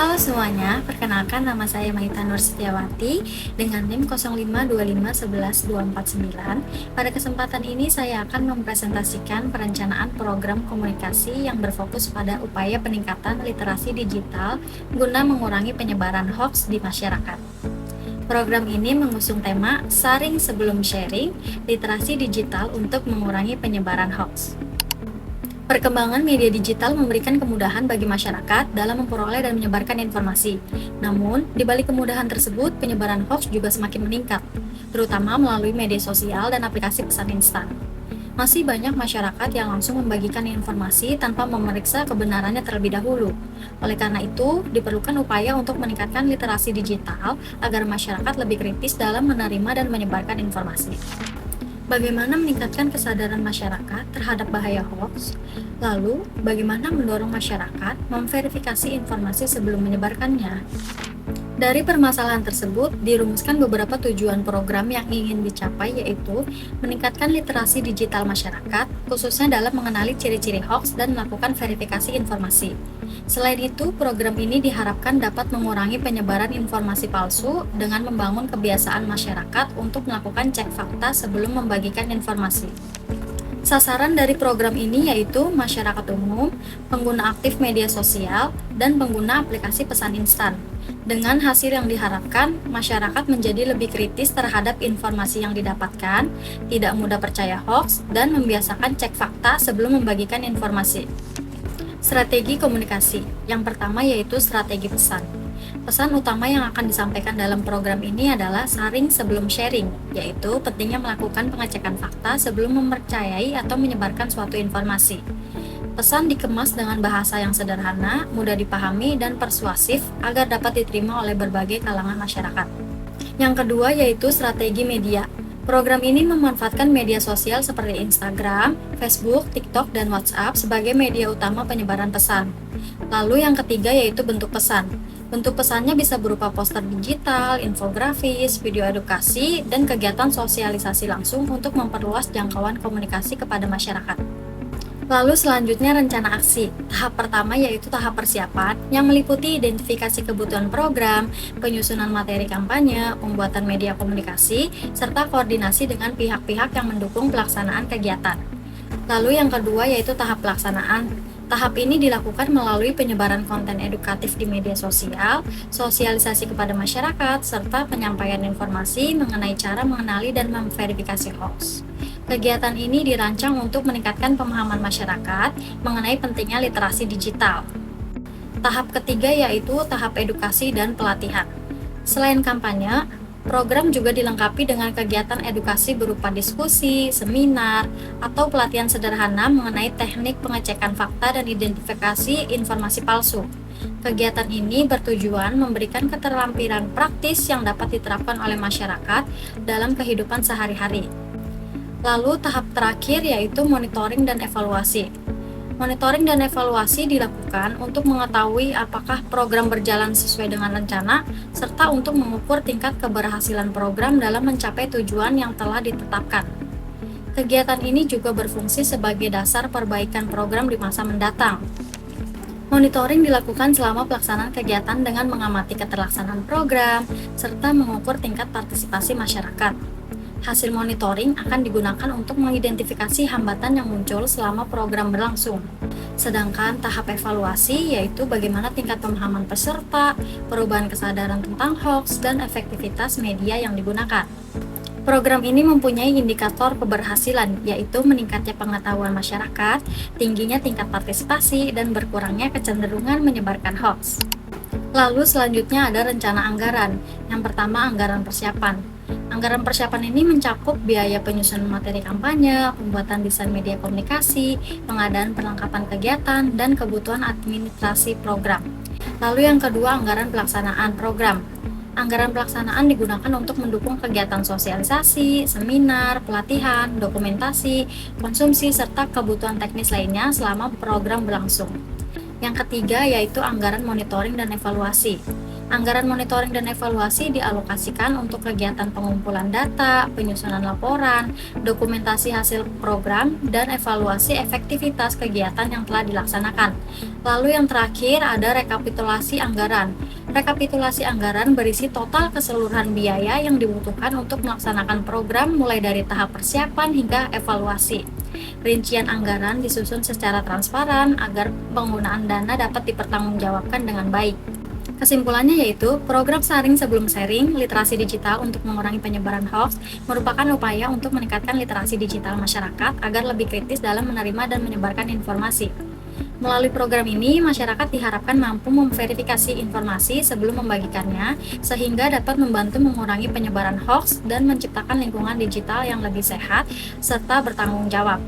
Halo semuanya, perkenalkan nama saya Maita Nur Setiawati dengan NIM 0525111249. Pada kesempatan ini saya akan mempresentasikan perencanaan program komunikasi yang berfokus pada upaya peningkatan literasi digital guna mengurangi penyebaran hoaks di masyarakat. Program ini mengusung tema Saring Sebelum Sharing, Literasi Digital untuk Mengurangi Penyebaran Hoaks. Perkembangan media digital memberikan kemudahan bagi masyarakat dalam memperoleh dan menyebarkan informasi. Namun, di balik kemudahan tersebut, penyebaran hoaks juga semakin meningkat, terutama melalui media sosial dan aplikasi pesan instan. Masih banyak masyarakat yang langsung membagikan informasi tanpa memeriksa kebenarannya terlebih dahulu. Oleh karena itu, diperlukan upaya untuk meningkatkan literasi digital agar masyarakat lebih kritis dalam menerima dan menyebarkan informasi. Bagaimana meningkatkan kesadaran masyarakat terhadap bahaya hoaks? Lalu, bagaimana mendorong masyarakat memverifikasi informasi sebelum menyebarkannya? Dari permasalahan tersebut, dirumuskan beberapa tujuan program yang ingin dicapai, yaitu meningkatkan literasi digital masyarakat, khususnya dalam mengenali ciri-ciri hoaks dan melakukan verifikasi informasi. Selain itu, program ini diharapkan dapat mengurangi penyebaran informasi palsu dengan membangun kebiasaan masyarakat untuk melakukan cek fakta sebelum membagikan informasi. Sasaran dari program ini yaitu masyarakat umum, pengguna aktif media sosial, dan pengguna aplikasi pesan instan. Dengan hasil yang diharapkan, masyarakat menjadi lebih kritis terhadap informasi yang didapatkan, tidak mudah percaya hoaks, dan membiasakan cek fakta sebelum membagikan informasi. Strategi komunikasi. Yang pertama yaitu strategi pesan. Pesan utama yang akan disampaikan dalam program ini adalah saring sebelum sharing, yaitu pentingnya melakukan pengecekan fakta sebelum mempercayai atau menyebarkan suatu informasi. Pesan dikemas dengan bahasa yang sederhana, mudah dipahami, dan persuasif agar dapat diterima oleh berbagai kalangan masyarakat. Yang kedua yaitu strategi media. Program ini memanfaatkan media sosial seperti Instagram, Facebook, TikTok, dan WhatsApp sebagai media utama penyebaran pesan. Lalu yang ketiga yaitu bentuk pesan. Bentuk pesannya bisa berupa poster digital, infografis, video edukasi, dan kegiatan sosialisasi langsung untuk memperluas jangkauan komunikasi kepada masyarakat. Lalu selanjutnya rencana aksi. Tahap pertama yaitu tahap persiapan yang meliputi identifikasi kebutuhan program, penyusunan materi kampanye, pembuatan media komunikasi, serta koordinasi dengan pihak-pihak yang mendukung pelaksanaan kegiatan. Lalu yang kedua yaitu tahap pelaksanaan. Tahap ini dilakukan melalui penyebaran konten edukatif di media sosial, sosialisasi kepada masyarakat, serta penyampaian informasi mengenai cara mengenali dan memverifikasi hoaks. Kegiatan ini dirancang untuk meningkatkan pemahaman masyarakat mengenai pentingnya literasi digital. Tahap ketiga yaitu tahap edukasi dan pelatihan. Selain kampanye, program juga dilengkapi dengan kegiatan edukasi berupa diskusi, seminar, atau pelatihan sederhana mengenai teknik pengecekan fakta dan identifikasi informasi palsu. Kegiatan ini bertujuan memberikan keterampilan praktis yang dapat diterapkan oleh masyarakat dalam kehidupan sehari-hari. Lalu tahap terakhir yaitu monitoring dan evaluasi. Monitoring dan evaluasi dilakukan untuk mengetahui apakah program berjalan sesuai dengan rencana, serta untuk mengukur tingkat keberhasilan program dalam mencapai tujuan yang telah ditetapkan. Kegiatan ini juga berfungsi sebagai dasar perbaikan program di masa mendatang. Monitoring dilakukan selama pelaksanaan kegiatan dengan mengamati keterlaksanaan program, serta mengukur tingkat partisipasi masyarakat. Hasil monitoring akan digunakan untuk mengidentifikasi hambatan yang muncul selama program berlangsung. Sedangkan tahap evaluasi yaitu bagaimana tingkat pemahaman peserta, perubahan kesadaran tentang hoaks, dan efektivitas media yang digunakan. Program ini mempunyai indikator keberhasilan, yaitu meningkatnya pengetahuan masyarakat, tingginya tingkat partisipasi, dan berkurangnya kecenderungan menyebarkan hoaks. Lalu selanjutnya ada rencana anggaran. Yang pertama anggaran persiapan. Anggaran persiapan ini mencakup biaya penyusunan materi kampanye, pembuatan desain media komunikasi, pengadaan perlengkapan kegiatan, dan kebutuhan administrasi program. Lalu yang kedua, anggaran pelaksanaan program. Anggaran pelaksanaan digunakan untuk mendukung kegiatan sosialisasi, seminar, pelatihan, dokumentasi, konsumsi, serta kebutuhan teknis lainnya selama program berlangsung. Yang ketiga yaitu anggaran monitoring dan evaluasi. Anggaran monitoring dan evaluasi dialokasikan untuk kegiatan pengumpulan data, penyusunan laporan, dokumentasi hasil program, dan evaluasi efektivitas kegiatan yang telah dilaksanakan. Lalu yang terakhir ada rekapitulasi anggaran. Rekapitulasi anggaran berisi total keseluruhan biaya yang dibutuhkan untuk melaksanakan program mulai dari tahap persiapan hingga evaluasi. Rincian anggaran disusun secara transparan agar penggunaan dana dapat dipertanggungjawabkan dengan baik. Kesimpulannya yaitu, program saring sebelum sharing, literasi digital untuk mengurangi penyebaran hoax, merupakan upaya untuk meningkatkan literasi digital masyarakat agar lebih kritis dalam menerima dan menyebarkan informasi. Melalui program ini, masyarakat diharapkan mampu memverifikasi informasi sebelum membagikannya, sehingga dapat membantu mengurangi penyebaran hoax dan menciptakan lingkungan digital yang lebih sehat serta bertanggung jawab.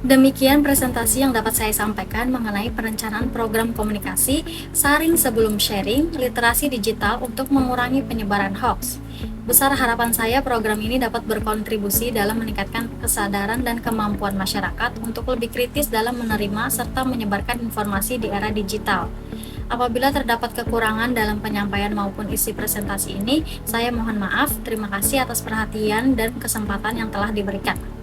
Demikian presentasi yang dapat saya sampaikan mengenai perencanaan program komunikasi saring sebelum sharing, literasi digital untuk mengurangi penyebaran hoax. Besar harapan saya program ini dapat berkontribusi dalam meningkatkan kesadaran dan kemampuan masyarakat untuk lebih kritis dalam menerima serta menyebarkan informasi di era digital. Apabila terdapat kekurangan dalam penyampaian maupun isi presentasi ini, saya mohon maaf. Terima kasih atas perhatian dan kesempatan yang telah diberikan.